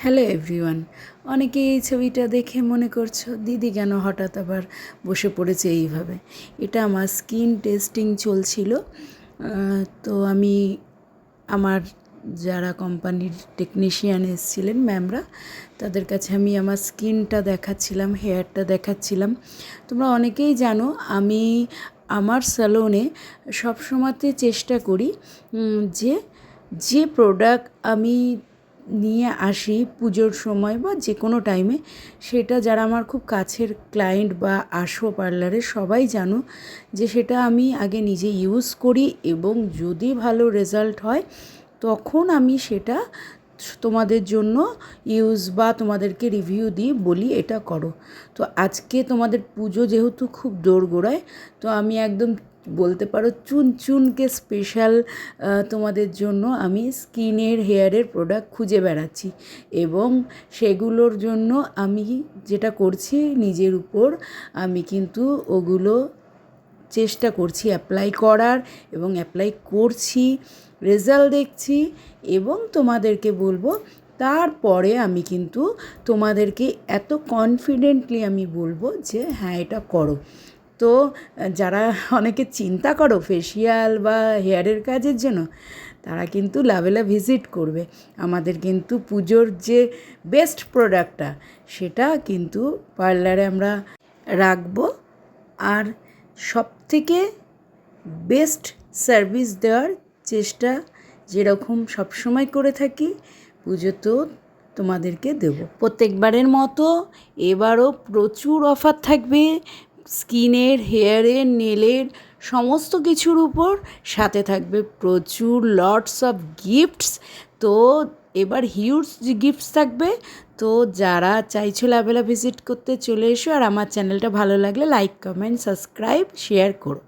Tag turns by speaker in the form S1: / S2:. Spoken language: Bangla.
S1: Hello everyone. অনেকে এই ছবিটা দেখে মনে করছো দিদি কেন হঠাৎ আবার বসে পড়েছে এইভাবে। এটা আমার স্কিন টেস্টিং চলছিল। তো আমি আমার যারা কোম্পানির টেকনিশিয়ান এসেছিলেন ম্যামরা, তাদের কাছে আমি আমার স্কিনটা দেখাচ্ছিলাম, হেয়ারটা দেখাচ্ছিলাম। তোমরা অনেকেই জানো আমি আমার স্যালনে সবসময়তে চেষ্টা করি যে যে প্রোডাক্ট আমি নিয়ে আসি পুজোর সময় বা যে কোনো টাইমে, সেটা যারা আমার খুব কাছের ক্লায়েন্ট বা আসো পার্লারে সবাই জানো যে সেটা আমি আগে নিজে ইউজ করি, এবং যদি ভালো রেজাল্ট হয় তখন আমি সেটা তোমাদের জন্য ইউজ বা তোমাদেরকে রিভিউ দিই, বলি এটা করো। তো আজকে তোমাদের পুজো যেহেতু খুব দোরগোড়ায়, তো আমি একদম বলতে পারো চুন চুনকে স্পেশাল তোমাদের জন্য আমি স্কিনের হেয়ারের প্রোডাক্ট খুঁজে বেড়াচ্ছি, এবং সেগুলোর জন্য আমি যেটা করছি নিজের উপর আমি কিন্তু ওগুলো চেষ্টা করছি অ্যাপ্লাই করার, এবং অ্যাপ্লাই করছি, রেজাল্ট দেখছি এবং তোমাদেরকে বলবো। তারপরে আমি কিন্তু তোমাদেরকে এত কনফিডেন্টলি আমি বলবো যে হ্যাঁ এটা করো। তো যারা অনেকে চিন্তা করো ফেসিয়াল বা হেয়ারের কাজের জন্য, তারা কিন্তু লাভেলা ভিজিট করবে। আমাদের কিন্তু পুজোর যে বেস্ট প্রোডাক্টটা সেটা কিন্তু পার্লারে আমরা রাখবো। আর সবথেকে বেস্ট সার্ভিস দেওয়ার চেষ্টা যেরকম সবসময় করে থাকি পুজোতেও তোমাদেরকে দেব। প্রত্যেকবারের মতো এবারও প্রচুর অফার থাকবে স্কিনের, হেয়ারের, নেলের সমস্ত কিছুর উপর, সাথে থাকবে প্রচুর লটস অফ গিফটস। তো এবার হিউজ গিফটস থাকবে। তো যারা চাইছো লাভেলা ভিজিট করতে চলে এসো, আর আমার চ্যানেলটা ভালো লাগলে লাইক, কমেন্ট, সাবস্ক্রাইব, শেয়ার করো।